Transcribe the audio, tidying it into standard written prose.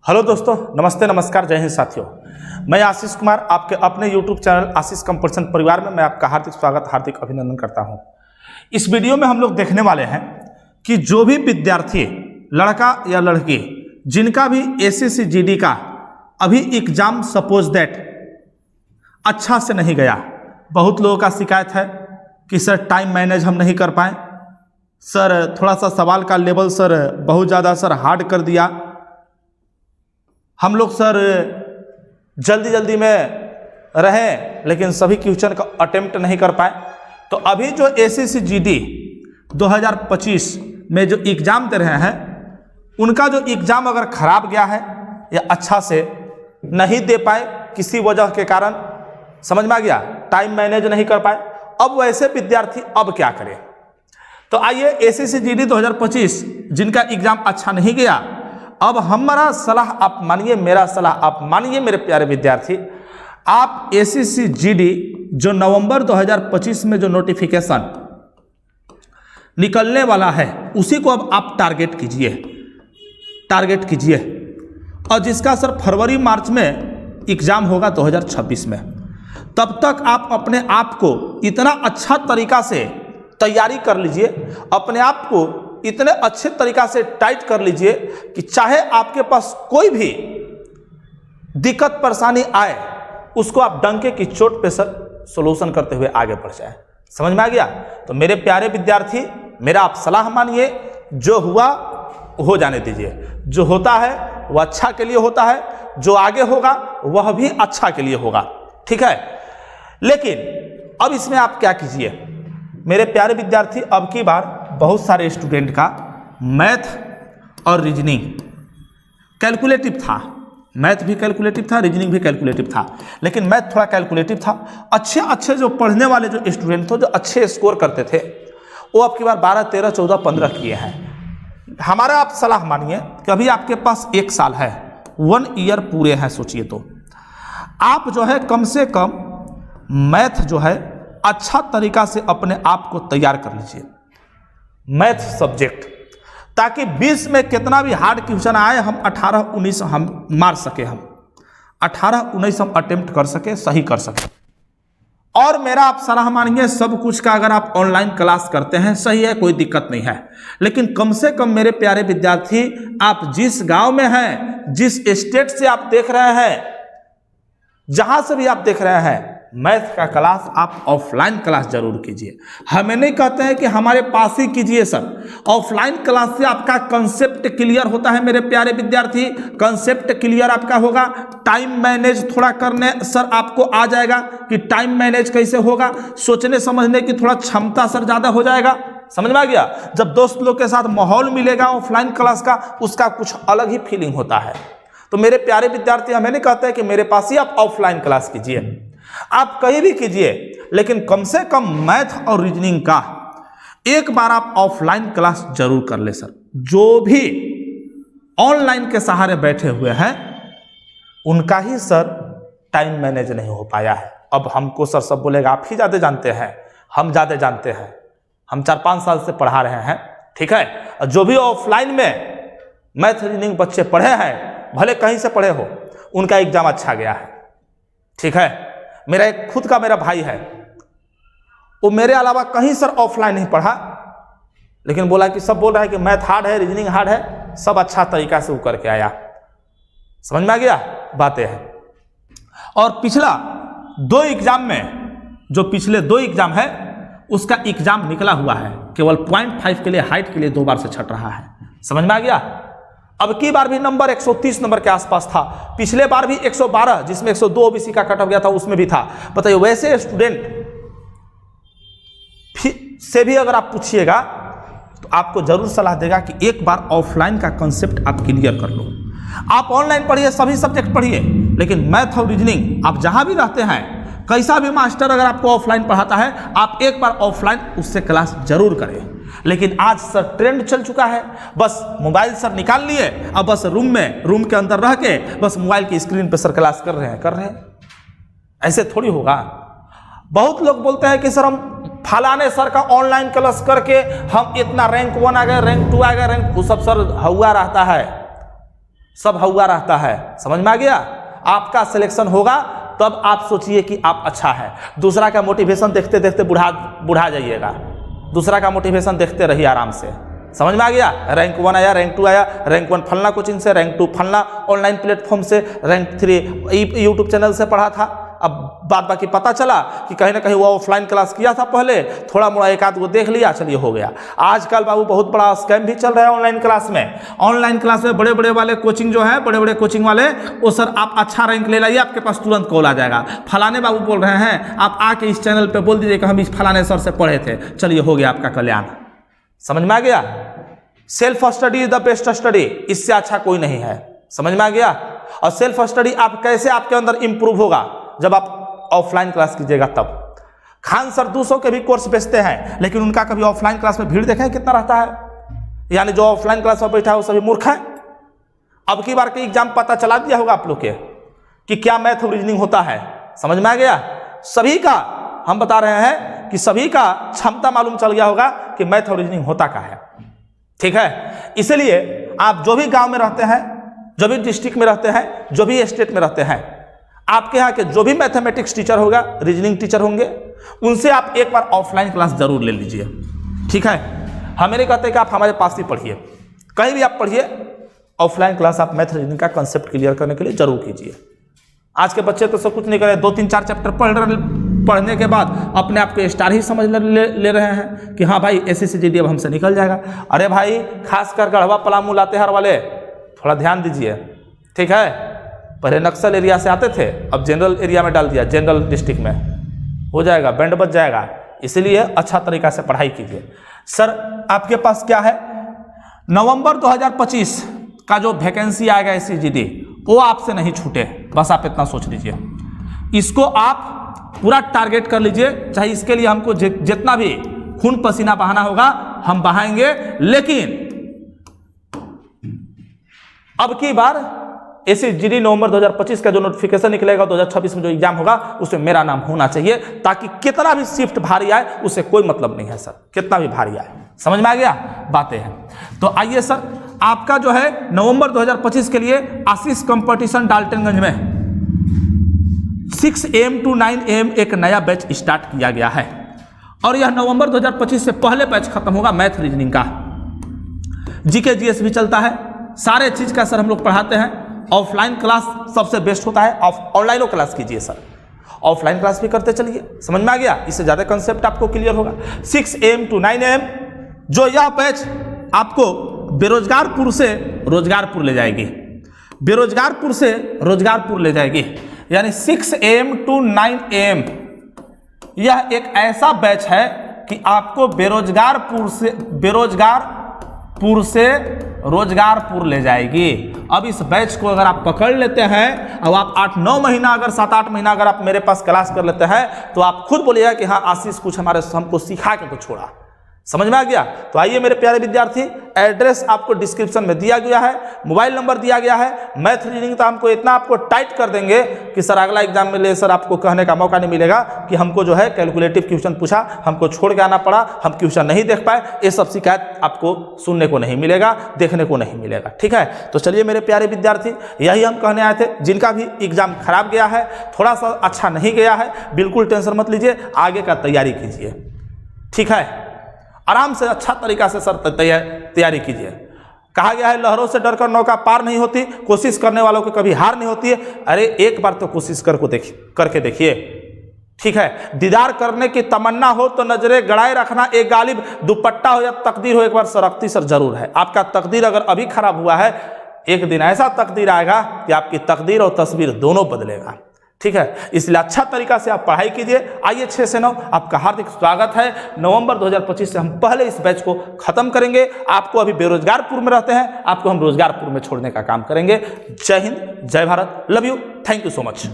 Hello दोस्तों, नमस्ते, नमस्कार, जय हिंद साथियों। मैं आशीष कुमार आपके अपने YouTube चैनल आशीष कंपटीशन परिवार में मैं आपका हार्दिक स्वागत, हार्दिक अभिनंदन करता हूं। इस वीडियो में हम लोग देखने वाले हैं कि जो भी विद्यार्थी, लड़का या लड़की, जिनका भी एसएससी जीडी का अभी एग्जाम सपोज दैट अच्छा से नहीं गया, बहुत लोगों का शिकायत है कि सर टाइम मैनेज हम नहीं कर पाए, सर थोड़ा सा सवाल का लेवल सर बहुत ज़्यादा सर हार्ड कर दिया, हम लोग सर जल्दी जल्दी में रहें लेकिन सभी क्वेश्चन का अटेम्प्ट नहीं कर पाए। तो अभी जो एसएससी जीडी 2025 में जो एग्ज़ाम दे रहे हैं, उनका जो एग्ज़ाम अगर खराब गया है या अच्छा से नहीं दे पाए किसी वजह के कारण, समझ में आ गया, टाइम मैनेज नहीं कर पाए, अब वैसे विद्यार्थी अब क्या करें। तो आइए एसएससी जीडी 2025 जिनका एग्ज़ाम अच्छा नहीं गया, अब हमारा सलाह आप मानिए, मेरा सलाह आप मानिए मेरे प्यारे विद्यार्थी। आप एसएससी जीडी जो नवंबर 2025 में जो नोटिफिकेशन निकलने वाला है, उसी को अब आप टारगेट कीजिए और जिसका सर फरवरी मार्च में एग्ज़ाम होगा 2026 में, तब तक आप अपने आप को इतना अच्छा तरीका से तैयारी कर लीजिए, अपने आप को इतने अच्छे तरीका से टाइट कर लीजिए कि चाहे आपके पास कोई भी दिक्कत परेशानी आए, उसको आप डंके की चोट पे सर सॉल्यूशन करते हुए आगे बढ़ जाए। समझ में आ गया? तो मेरे प्यारे विद्यार्थी, मेरा आप सलाह मानिए, जो हुआ हो जाने दीजिए, जो होता है वह अच्छा के लिए होता है, जो आगे होगा वह भी अच्छा के लिए होगा, ठीक है। लेकिन अब इसमें आप क्या कीजिए मेरे प्यारे विद्यार्थी, अब की बार बहुत सारे स्टूडेंट का मैथ और रीजनिंग कैलकुलेटिव था, मैथ भी कैलकुलेटिव था, रीजनिंग भी कैलकुलेटिव था, लेकिन मैथ थोड़ा कैलकुलेटिव था। अच्छे जो पढ़ने वाले जो स्टूडेंट थे, जो अच्छे स्कोर करते थे, वो अब की बार 12, 13, 14, 15 किए हैं। हमारा आप सलाह मानिए कि अभी आपके पास 1 साल है, 1 ईयर पूरे हैं, सोचिए तो आप जो है कम से कम मैथ जो है अच्छा तरीका से अपने आप को तैयार कर लीजिए, मैथ सब्जेक्ट, ताकि 20 में कितना भी हार्ड क्वेश्चन आए, हम 18, 19 हम मार सके, हम 18, 19 हम अटेम्प्ट कर सके, सही कर सके। और मेरा आप सलाह मानिए, सब कुछ का अगर आप ऑनलाइन क्लास करते हैं सही है, कोई दिक्कत नहीं है, लेकिन कम से कम मेरे प्यारे विद्यार्थी, आप जिस गांव में हैं, जिस स्टेट से आप देख रहे हैं, जहां से भी आप देख रहे हैं, मैथ का क्लास आप ऑफलाइन क्लास जरूर कीजिए। हमें नहीं कहते हैं कि हमारे पास ही कीजिए सर, ऑफलाइन क्लास से आपका कंसेप्ट क्लियर होता है मेरे प्यारे विद्यार्थी, कंसेप्ट क्लियर आपका होगा, टाइम मैनेज थोड़ा करने सर आपको आ जाएगा कि टाइम मैनेज कैसे होगा, सोचने समझने की थोड़ा क्षमता सर ज़्यादा हो जाएगा। समझ में आ गया? जब दोस्त लोग के साथ माहौल मिलेगा ऑफलाइन क्लास का, उसका कुछ अलग ही फीलिंग होता है। तो मेरे प्यारे विद्यार्थी, हमें नहीं कहते हैं कि मेरे पास ही आप ऑफलाइन क्लास कीजिए, आप कहीं भी कीजिए, लेकिन कम से कम मैथ और रीजनिंग का एक बार आप ऑफलाइन क्लास जरूर कर ले सर। जो भी ऑनलाइन के सहारे बैठे हुए हैं, उनका ही सर टाइम मैनेज नहीं हो पाया है। अब हमको सर सब बोलेगा आप ही ज़्यादा जानते हैं, हम ज़्यादा जानते हैं, हम 4-5 साल से पढ़ा रहे हैं, ठीक है। और जो भी ऑफलाइन में मैथ रीजनिंग बच्चे पढ़े हैं, भले कहीं से पढ़े हो, उनका एग्जाम अच्छा गया है, ठीक है। मेरा एक खुद का मेरा भाई है, वो मेरे अलावा कहीं सर ऑफलाइन नहीं पढ़ा, लेकिन बोला कि सब बोल रहा है कि मैथ हार्ड है, रीजनिंग हार्ड है, सब अच्छा तरीका से वो करके आया। समझ में आ गया बातें हैं। और पिछला 2 एग्जाम में, जो पिछले 2 एग्जाम है, उसका एग्जाम निकला हुआ है, केवल 0.5 के लिए हाइट के लिए 2 बार से छट रहा है। समझ में आ गया? अब की बार भी नंबर 130 नंबर के आसपास था, पिछले बार भी 112, जिसमें 102 ओबीसी का कट ऑफ गया था, उसमें भी था। बताइए, वैसे स्टूडेंट से भी अगर आप पूछिएगा तो आपको जरूर सलाह देगा कि एक बार ऑफलाइन का कंसेप्ट आप क्लियर कर लो। आप ऑनलाइन पढ़िए, सभी सब्जेक्ट पढ़िए, लेकिन मैथ और रीजनिंग आप जहां भी रहते हैं, कैसा भी मास्टर अगर आपको ऑफलाइन पढ़ाता है, आप एक बार ऑफलाइन उससे क्लास जरूर करें। लेकिन आज सर ट्रेंड चल चुका है, बस मोबाइल सर निकाल लिए, अब बस रूम के अंदर रह के बस मोबाइल की स्क्रीन पे सर क्लास कर रहे हैं। ऐसे थोड़ी होगा। बहुत लोग बोलते हैं कि सर हम फलाने सर का ऑनलाइन क्लास करके हम इतना रैंक 1 आ गए, रैंक 2 आ गए, वो सब सर हुआ रहता है। सब हुआ रहता है, समझ में आ गया। आपका सिलेक्शन होगा तब आप सोचिए कि आप अच्छा है। दूसरा का मोटिवेशन देखते देखते बुढ़ा जाइएगा, दूसरा का मोटिवेशन देखते रहिए आराम से, समझ में आ गया। रैंक 1 आया, रैंक 2 आया, रैंक 1 फलना कोचिंग से, रैंक 2 फलना ऑनलाइन प्लेटफॉर्म से, रैंक 3 यूट्यूब चैनल से पढ़ा था। अब बात बाकी पता चला कि कहीं ना कहीं वो ऑफलाइन क्लास किया था पहले, थोड़ा मोड़ा एक आध वो देख लिया, चलिए हो गया। आजकल बाबू बहुत बड़ा स्कैम भी चल रहा है ऑनलाइन क्लास में। ऑनलाइन क्लास में बड़े बड़े वाले कोचिंग जो है, बड़े बड़े कोचिंग वाले, वो सर आप अच्छा रैंक ले लाइए, आपके पास तुरंत कॉल आ जाएगा, फलाने बाबू बोल रहे हैं, आप आके इस चैनल पर बोल दीजिए कि हम इस फलाने सर से पढ़े थे, चलिए हो गया आपका कल्याण। समझ में आ गया। Self study is the best study, इससे अच्छा कोई नहीं है, समझ में आ गया। और सेल्फ स्टडी आप कैसे आपके अंदर इंप्रूव होगा, जब आप ऑफलाइन क्लास कीजिएगा तब। खान सर 200 के भी कोर्स बेचते हैं, लेकिन उनका कभी ऑफलाइन क्लास में भीड़ देखा है कितना रहता है? यानी जो ऑफलाइन क्लास में बैठा है वो सभी मूर्ख है। अब की बार के एग्जाम पता चला दिया होगा आप लोग के कि क्या मैथ और रीजनिंग होता है, समझ में आ गया। सभी का हम बता रहे हैं कि सभी का क्षमता मालूम चल गया होगा कि मैथ और रीजनिंग होता क्या है, ठीक है। इसलिए आप जो भी गांव में रहते हैं, जो भी डिस्ट्रिक्ट में रहते हैं, जो भी स्टेट में रहते हैं, आपके यहाँ के जो भी मैथमेटिक्स टीचर होगा, रीजनिंग टीचर होंगे, उनसे आप एक बार ऑफलाइन क्लास जरूर ले लीजिए, ठीक है। हम नहीं कहते कि आप हमारे पास ही पढ़िए, कहीं भी आप पढ़िए, ऑफलाइन क्लास आप मैथ रीजनिंग का कंसेप्ट क्लियर करने के लिए जरूर कीजिए। आज के बच्चे तो सब कुछ नहीं कर रहे, 2-3-4 चैप्टर पढ़ने के बाद अपने आप को स्टार ही समझ ले रहे हैं कि हाँ भाई SSCGD अब हमसे निकल जाएगा। अरे भाई, खासकर गढ़वा पलामू लातेहार वाले थोड़ा ध्यान दीजिए, ठीक है। पहले नक्सल एरिया से आते थे, अब जनरल एरिया में डाल दिया, जनरल डिस्ट्रिक्ट में हो जाएगा, बैंड बच जाएगा। इसलिए अच्छा तरीका से पढ़ाई कीजिए। सर आपके पास क्या है, नवंबर 2025 का जो वैकेंसी आएगा SSCGD, वो आपसे नहीं छूटे, बस आप इतना सोच लीजिए। इसको आप पूरा टारगेट कर लीजिए, चाहे इसके लिए हमको जितना भी खून पसीना बहाना होगा हम बहाएंगे, लेकिन अब की बार SSCGD नवंबर 2025 का जो नोटिफिकेशन निकलेगा, 2026 में जो एग्जाम होगा, उसमें मेरा नाम होना चाहिए, ताकि कितना भी शिफ्ट भारी आए उससे कोई मतलब नहीं है सर, कितना भी भारी आए, समझ में आ गया बातें हैं। तो आइए सर, आपका जो है नवंबर 2025 के लिए आशीष कंपटीशन डाल्टनगंज में 6 AM to 9 AM एक नया बैच स्टार्ट किया गया है, और यह नवंबर 2025 से पहले बैच खत्म होगा मैथ रीजनिंग का। GK GS भी चलता है, सारे चीज का सर हम लोग पढ़ाते हैं। ऑफलाइन क्लास सबसे बेस्ट होता है, ऑनलाइन क्लास कीजिए सर, ऑफलाइन क्लास भी करते चलिए, समझ में आ गया। इससे ज़्यादा कंसेप्ट आपको क्लियर होगा। 6 AM to 9 AM जो यह बैच आपको बेरोजगारपुर से रोजगारपुर ले जाएगी, बेरोजगारपुर से रोजगारपुर ले जाएगी, यानी 6 AM to 9 AM यह एक ऐसा बैच है कि आपको बेरोजगारपुर से रोजगारपुर ले जाएगी। अब इस बैच को अगर आप पकड़ लेते हैं, अब आप 8-9 महीना, अगर 7-8 महीना अगर आप मेरे पास क्लास कर लेते हैं, तो आप खुद बोलिएगा कि हाँ आशीष कुछ हमको सिखा के तो छोड़ा, समझ में आ गया। तो आइए मेरे प्यारे विद्यार्थी, एड्रेस आपको डिस्क्रिप्शन में दिया गया है, मोबाइल नंबर दिया गया है। मैथ रीजनिंग तो हमको इतना आपको टाइट कर देंगे कि सर अगला एग्जाम में ले सर आपको कहने का मौका नहीं मिलेगा कि हमको जो है कैलकुलेटिव क्वेश्चन पूछा, हमको छोड़ के आना पड़ा, हम क्वेश्चन नहीं देख पाए, ये सब शिकायत आपको सुनने को नहीं मिलेगा, देखने को नहीं मिलेगा, ठीक है। तो चलिए मेरे प्यारे विद्यार्थी, यही हम कहने आए थे। जिनका भी एग्जाम खराब गया है, थोड़ा सा अच्छा नहीं गया है, बिल्कुल टेंशन मत लीजिए, आगे का तैयारी कीजिए, ठीक है। आराम से अच्छा तरीका से सर तैयारी कीजिए। कहा गया है लहरों से डरकर नौका पार नहीं होती, कोशिश करने वालों की कभी हार नहीं होती है। अरे एक बार तो कोशिश करके देखिए, ठीक है। दीदार करने की तमन्ना हो तो नजरें गड़ाए रखना, एक गालिब दुपट्टा हो या तकदीर हो, एक बार सरकती सर जरूर है। आपका तकदीर अगर अभी खराब हुआ है, एक दिन ऐसा तकदीर आएगा कि आपकी तकदीर और तस्वीर दोनों बदलेगा, ठीक है। इसलिए अच्छा तरीका से आप पढ़ाई कीजिए। आइए 6 से 9 आपका हार्दिक स्वागत है। नवंबर 2025 से हम पहले इस बैच को खत्म करेंगे। आपको अभी बेरोजगारपुर में रहते हैं, आपको हम रोजगारपुर में छोड़ने का काम करेंगे। जय हिंद, जय Bharat, love you, thank you so much.